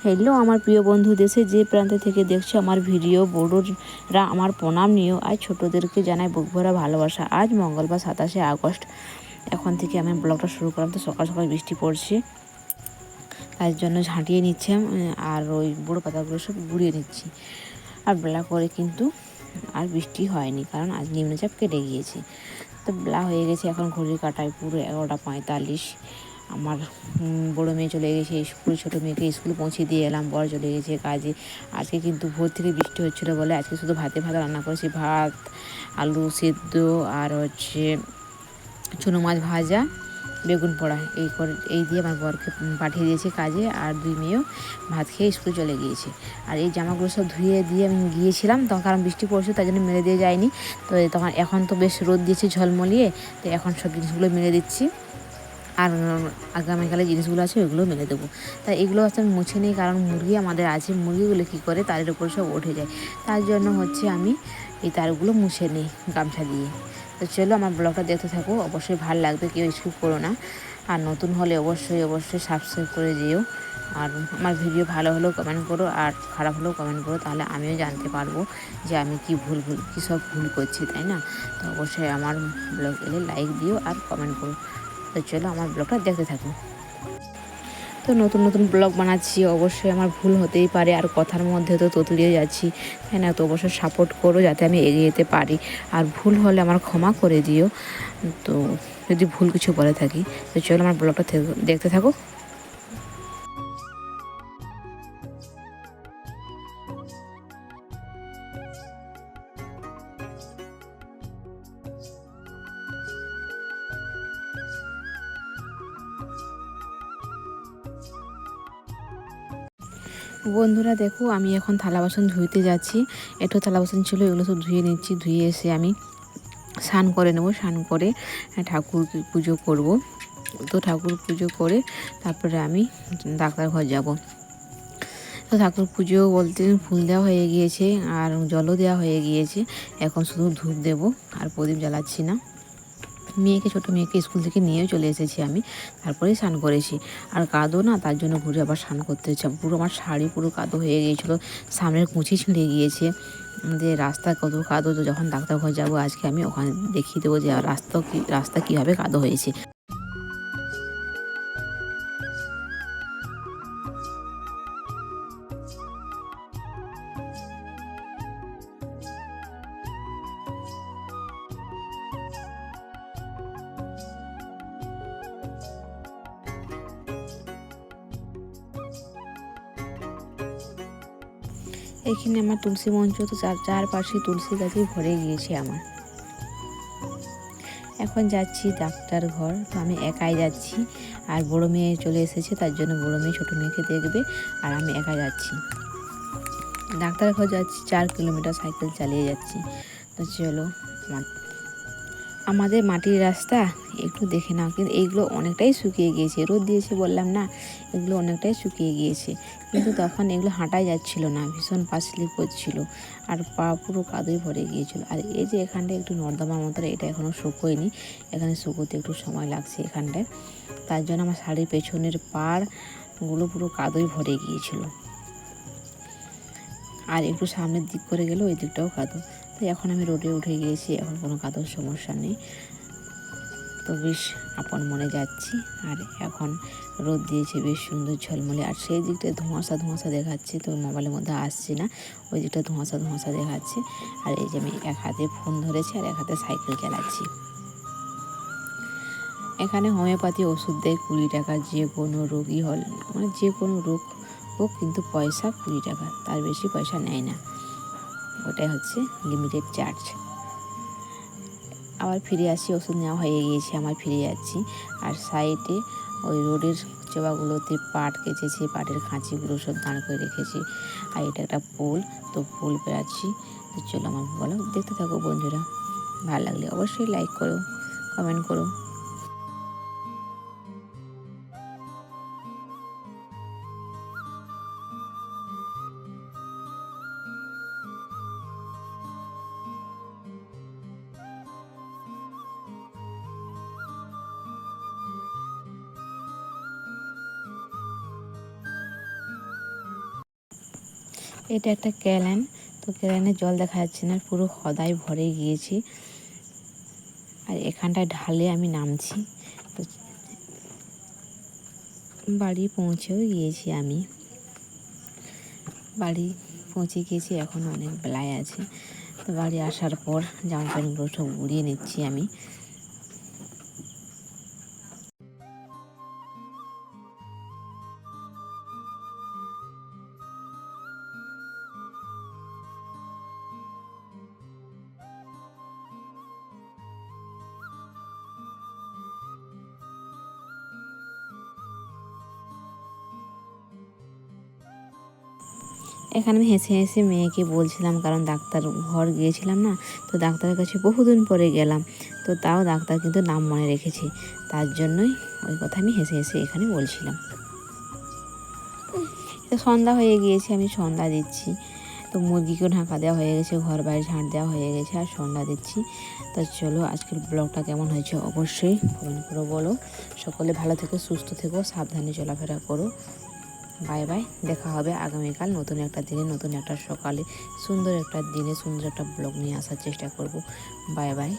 Hello আমার প্রিয় বন্ধু, দেশে যে প্রান্ত থেকে দেখছো আমার ভিডিও, বড়রা আমার প্রণাম নিও। আজ ছোটদেরকে জানাই বুক ভরা ভালোবাসা। আজ মঙ্গলবার 27শে আগস্ট। এখন থেকে আমি ব্লগটা শুরু করলাম। তো সকাল সকাল বৃষ্টি পড়ছে, তার জন্য ঝাঁটিয়ে নিচ্ছে আর ওই বুড়ো পাতাগুলো সব গুঁড়িয়ে নিচ্ছি। আর বেলা করে কিন্তু আর বৃষ্টি হয়নি, কারণ আজ নিম্নচাপ কেটে গিয়েছে। তো বেলা হয়ে গেছে, এখন ঘড়ির কাঁটায় পুরো 11টা 45। আমার বড়ো মেয়ে চলে গেছে স্কুল, ছোটো মেয়েকে স্কুলে পৌঁছে দিয়ে এলাম, বড় চলে গেছে কাজে। আজকে কিন্তু ভোর থেকে বৃষ্টি হচ্ছিলো বলে আজকে শুধু ভাত রান্না করেছি, ভাত, আলু সেদ্ধ আর হচ্ছে চুনো মাছ ভাজা, বেগুন পোড়া, এই দিয়ে আমার বরকে পাঠিয়ে দিয়েছে কাজে। আর দুই মেয়েও ভাত খেয়ে স্কুল চলে গিয়েছে। আর এই জামাগুলো সব ধুয়ে দিয়ে আমি গিয়েছিলাম তখন, কারণ বৃষ্টি পড়ছে তাই জন্য মেলে দিয়ে যায়নি। তো তখন এখন তো বেশ রোদ দিয়েছে ঝলমলিয়ে, তো এখন সব জিনিসগুলো মেলে দিচ্ছি। আর আগামীকালে জিনিসগুলো আছে ওইগুলো মেলে দেবো। তাই এগুলো হচ্ছে আমি মুছে নিই, কারণ মুরগি আমাদের আছে, মুরগিগুলো কী করে তারের উপর সব উঠে যায়। তার জন্য হচ্ছে আমি এই তারগুলো মুছে নিই গামছা দিয়ে। তো চলো আমার ব্লগটা দেখতে থাকো, অবশ্যই ভালো লাগবে, কেউ স্কিপ করো না। আর নতুন হলে অবশ্যই সাবস্ক্রাইব করে দিও। আর আমার ভিডিও ভালো হলেও কমেন্ট করো, আর খারাপ হলেও কমেন্ট করো, তাহলে আমিও জানতে পারবো যে আমি কী সব ভুল করছি, তাই না? তো অবশ্যই আমার ব্লগ এলে লাইক দিও আর কমেন্ট করো। তো চলো আমার ব্লগটা দেখতে থাকো। তো নতুন নতুন ব্লগ বানাচ্ছি, অবশ্যই আমার ভুল হতেই পারে, আর কথার মধ্যে তো ততুলিয়ে যাচ্ছি, তাই না? তো অবশ্যই সাপোর্ট করো যাতে আমি এগিয়ে যেতে পারি। আর ভুল হলে আমার ক্ষমা করে দিও, তো যদি ভুল কিছু বলে থাকি। তো চলো আমার ব্লগটা দেখতে থাকো। বন্ধুরা দেখো, আমি এখন থালা বাসন ধুইতে যাচ্ছি। একটু থালা বাসন ছিল, এগুলো সব ধুয়ে নিচ্ছি। ধুয়ে এসে আমি স্নান করে নেবো, স্নান করে ঠাকুর পুজো করব। তো ঠাকুর পুজো করে তারপরে আমি ডাক্তার ঘর যাব। তো ঠাকুর পুজো বলতে ফুল দেওয়া হয়ে গিয়েছে আর জলও দেওয়া হয়ে গিয়েছে। এখন শুধু ধূপ দেবো আর প্রদীপ জ্বালাচ্ছি না। ছোটো মেয়েকে স্কুল থেকে নিয়েও চলে এসেছি আমি, তারপরেই স্নান করেছি। আর কাদো না, তার জন্য ঘুরে আবার স্নান করতে হচ্ছে। পুরো আমার শাড়ি পুরো কাদো হয়ে গিয়েছিলো, সামনের কুঁচি ছিঁড়ে গিয়েছে। যে রাস্তা কত কাদো, তো যখন ডাক্তার ঘর যাবো আজকে আমি ওখানে দেখিয়ে দেবো যে রাস্তা কীভাবে কাদো হয়েছে। এখানে আমার তুলসী মঞ্চ, তো চারপাশে তুলসী গাছে ভরে গিয়েছে আমার। এখন যাচ্ছি ডাক্তার ঘর, তো আমি একাই যাচ্ছি। আর বড়ো মেয়ে চলে এসেছে, তার জন্য বড়ো মেয়ে ছোটো মেয়েকে দেখবে, আর আমি একা যাচ্ছি। ডাক্তার ঘর যাচ্ছি, 4 কিলোমিটার সাইকেল চালিয়ে যাচ্ছি। তো চলো, আমাদের মাটির রাস্তা একটু দেখে নাও, কিন্তু এইগুলো অনেকটাই শুকিয়ে গিয়েছে, রোদ দিয়েছে বললাম না, এগুলো অনেকটাই শুকিয়ে গিয়েছে। কিন্তু তখন এগুলো হাঁটাই যাচ্ছিল না, ভীষণ পা স্লিপ করছিল, আর পা পুরো কাদুই ভরে গিয়েছিল। আর এই যে এখানটায় একটু নর্দমার মতো, এটা এখনও শুকোয়নি, এখানে শুকোতে একটু সময় লাগছে এখানটায়। তার জন্য আমার শাড়ির পেছনের পাড়গুলো পুরো কাদুই ভরে গিয়েছিল। আর একটু সামনের দিক করে গেলে ওই দিকটাও কাদো। তো এখন আমি রোডে উঠে গিয়েছি, এখন কোনো কাদোর সমস্যা নেই। তো বেশ আপন মনে যাচ্ছি। আর এখন রোদ দিয়েছে বেশ সুন্দর ঝলমলে, আর সেই দিকটায় ধোঁয়াশা দেখাচ্ছে, তো মোবাইলের মধ্যে আসছে না, ওই দিকটা ধোঁয়াশা দেখাচ্ছে। আর এই যে আমি এক হাতে ফোন ধরেছি আর এক হাতে সাইকেল চালাচ্ছি। এখানে হোমিওপ্যাথি ওষুধ দেয় 20 টাকা, যে কোনো রোগী হল, মানে যে কোনো রোগ হোক, কিন্তু পয়সা 20 টাকা, তার বেশি পয়সা নেয় না, ওটাই হচ্ছে লিমিটেড চার্জ। আবার ফিরে আসি, ওষুধ নেওয়া হয়ে গিয়েছে, আমার ফিরে যাচ্ছি। আর সাইডে ওই রোডের চোবাগুলোতে পাট কেচেছি, পাটের খাঁচিগুলো সব দাঁড় করে রেখেছি। আর এটা একটা পোল, তো পোল পেরাচ্ছি। তো চলো আমার বলো, দেখতে থাকো বন্ধুরা, ভালো লাগলে অবশ্যই লাইক করো, কমেন্ট করো। এটা একটা ক্যালেন, তো ক্যালেনের জল দেখা যাচ্ছে না, পুরো হদায় ভরে গিয়েছে। আর এখানটায় ঢালে আমি নামছি। তো বাড়ি পৌঁছেও গিয়েছি, আমি বাড়ি পৌঁছে গিয়েছি, এখন অনেক বেলায় আছে। তো বাড়ি আসার পর জামা প্যান্টগুলো সব উড়িয়ে নিচ্ছি আমি। এখানে আমি হেসে হেসে মেয়েকে বলছিলাম, কারণ ডাক্তার ঘর গিয়েছিলাম না, তো ডাক্তারের কাছে বহুদিন পরে গেলাম, তো তাও ডাক্তার কিন্তু নাম মনে রেখেছে, তার জন্যই ওই কথা আমি হেসে হেসে এখানে বলছিলাম। তো সন্ধ্যা হয়ে গিয়েছে, আমি সন্ধ্যা দিচ্ছি। তো মুরগিকেও ঢাকা দেওয়া হয়ে গেছে, ঘর বাইরে ঝাঁট দেওয়া হয়ে গেছে, আর সন্ধ্যা দিচ্ছি। তো চলো, আজকের ব্লগটা কেমন হয়েছে অবশ্যই কমেন্ট করে বলো। সকলে ভালো থেকো, সুস্থ থেকো, সাবধানে চলাফেরা করো। বাই বাই, দেখা হবে আগামীকাল নতুন একটা দিনে, নতুন একটা সকালে, সুন্দর একটা দিনে সুন্দর একটা ব্লগ নিয়ে আসার চেষ্টা করব। Bye bye.